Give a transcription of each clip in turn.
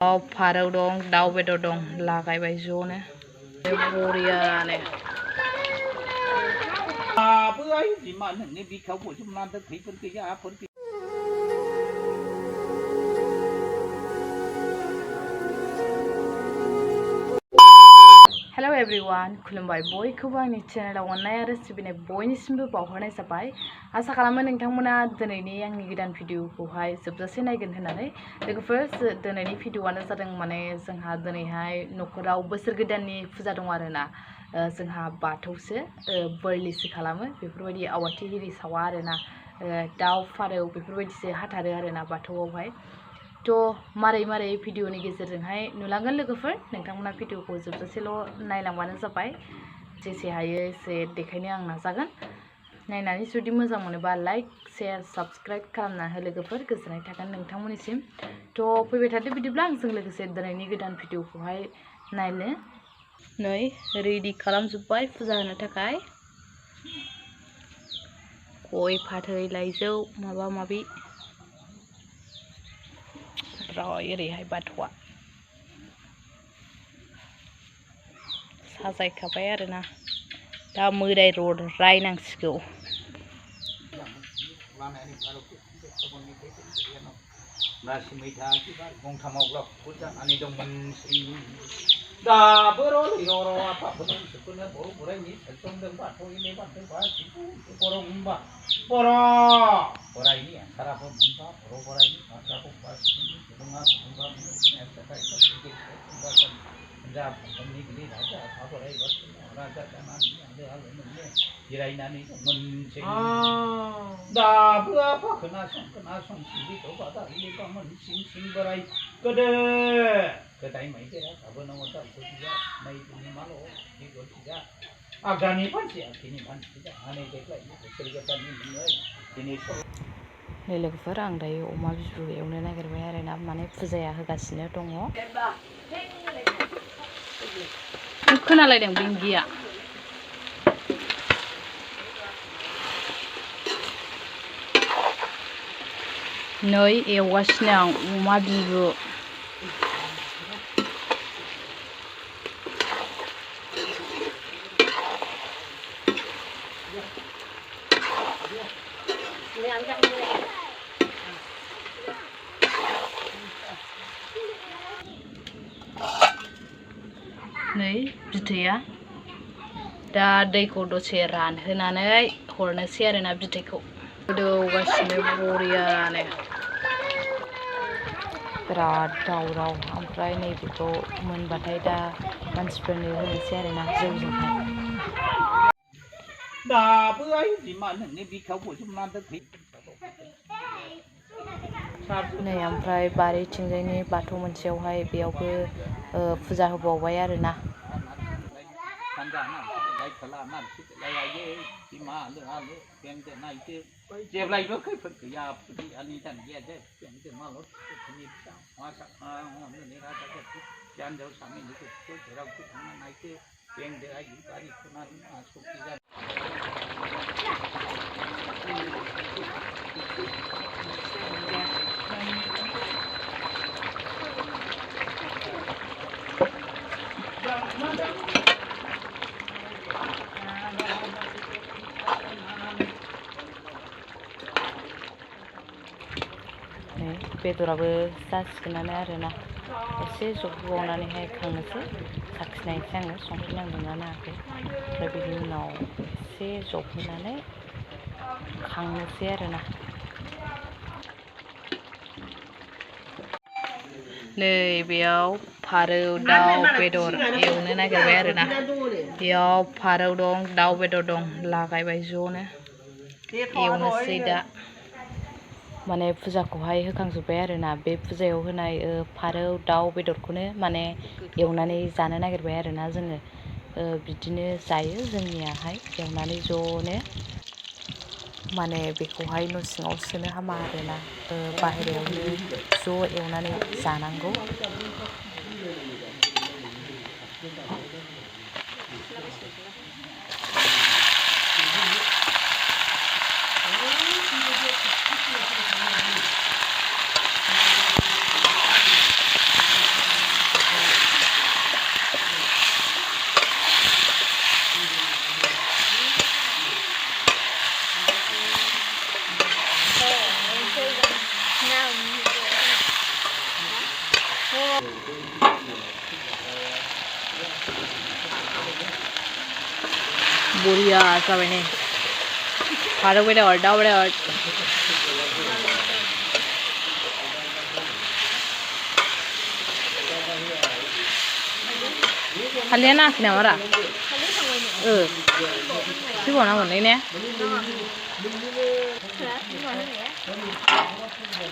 फारौ दं, दाउ बेदर दं, लागायबाय ज'नो बरियानो। bwray gì mà những cái khẩu của chúng ta thấy phân cái giá phân cái. Hello everyone, खुलुमबाय बयखौबो आंनि चेनेलाव अननाय आरो सिबिनाय बयनिसिमबो बावहरनाय जाबाय। आसा खालामो नोंथांमोना दिनैनि आंनि गोदान भिडिअखौहाय जोबजासे नायगोन होननानै। लोगोफोर दिनैनि भिडिअआनो जादों माने जोंहा दिनैहाय न'खराव बोसोर गोदाननि फुजा दं आरोना। जोंहा बाथौसो बोरलिसो खालामो, बेफोरबायदि आवाथि हिरि सावा आरोना। दाउ फारौ बेफोरबायदिसो हाथारो आरोना बाथौआवहाय। थ' मारै भिडिअनि गेजेरजोंहाय नुलांगोन लोगोफोर, नोंथांमोना भिडिअखौ जोबजासेल' नायलांबानो जाबाय। जेसे हायो एसे देखायनो आं नाजागोन। नायनानै जुदि मोजां मोनोबा लाइक शेयार साबस्क्राइब खालामना हो लोगोफोर, गोजोननाय थागोन नोंथांमोननिसिम। थ' फैबाय थादो बिदिब्ला आंजों लोगोसे दिनैनि गोदान भिडिअखौहाय नायनो। नै रेडि खालामजोब्बाय फुजा होनो थाखाय। गय फाथै लाइजौ माबा माबि ओरैहाय बाथौआ साजायखाबाय आरोना। दा मोदाय रायनांसिगौ। दाबो र' आफाफोरनो इसोरफोरनो बर' बोराइनि सेरसोंदों बाथौनि बाथौ गासिबो बोराइनि साराबो मोनबा बर' बोराइनि बाथ्राखौ गासिबो गुदुङा गुदुङा जाफोरनि गिदिर राजा आफा बोराइ बाथौनि राजा जानानै आलो मोननो जिरायनानै मोनसे दाबो आफा खोनासं सिबिखौ बादा होयोबा सिं बोराइ गोदाय मैदेरा दाबो न'आव दाबो गैया नै दिनै माल' बेगर गैया आगानि मानसि आखिनि मानसि जानानै देग्लाय बोसोर गोदाननि मुङै दिनै नै लोगोफोर, आं दायो अमा बिबु एवनो नागिरबाय आरोना, माने फुजाया होगासिनो दङ। खोनालायदों बिंगिया। नै एवगासिनो आं अमा बिबु। नै बिदैया दा दैखौ दसे रानहोनानै हरनोसै आरोना बिदैखौ। गोदौगासिनो बरियानो। बिराद दावराव। ओमफ्राय नैबेखौ मोनबाथाय दा मानसिफोरनो होनोसै आरोना जौजोंहाय। bwray gì mà những cái khẩu của chúng ta thấy. नै ओमफ्राय बारिथिंजायनि बाथौ मोनसेयावहाय बेयावबो फुजा होबावबाय आरोना। जेब्लायबो खैफोद गैया फुजियानि दानगिया जे माल' जानजियाव सामिनि गोसोखौ जेरावखि थांना नायखो बेंदो आयु गारि खोनानै सक्ति जानो। बेदराबो जासिगोनानो आरोना। एसे जबहोबावनानैहाय खांनोसै, साखिनायनोसै आङो संख्रि नांदोंना नाङाखै। ओमफ्राय बिनि उनाव एसे जबहोनानै खांनोसै आरोना। नै बेयाव फारौ दाउ बेदर एवनो नागिरबाय आरोना। बेयाव फारौ दं, दाउ बेदर दं, लागायबाय ज'नो एवनोसै दा। माने फुजाखौहाय होखांजोब्बाय आरोना। बे फुजायाव होनाय फारौ दाउ बेदरखौनो माने एवनानै जानो नागिरबाय आरोना जोङो। बिदिनो जायो जोंनियाहाय एवनानै ज'नो। माने बेखौहाय न' सिङाव सोनो हामा आरोना, बाहेरायावनो ज' एवनानै जानांगौ। बरिया जाबाय नै फारौ बेदर दाउ बेदर खालिया नाङाखै नामा रा सिबावनांगोनलै ने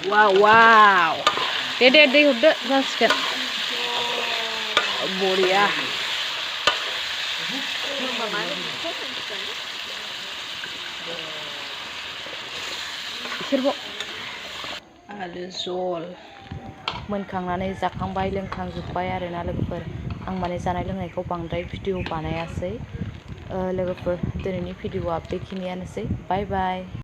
वाव वाव दे दै हरदो जासिगोन बरिया एसेबाव आलु जल मोनखांनानै जाखांबाय लोंखांजोब्बाय आरोना लोगोफोर आं माने जानाय लोंनायखौ बांद्राय भिडिअ बानायासै लोगोफोर दिनैनि भिडिअआ बेखिनियानोसै बाय बाय।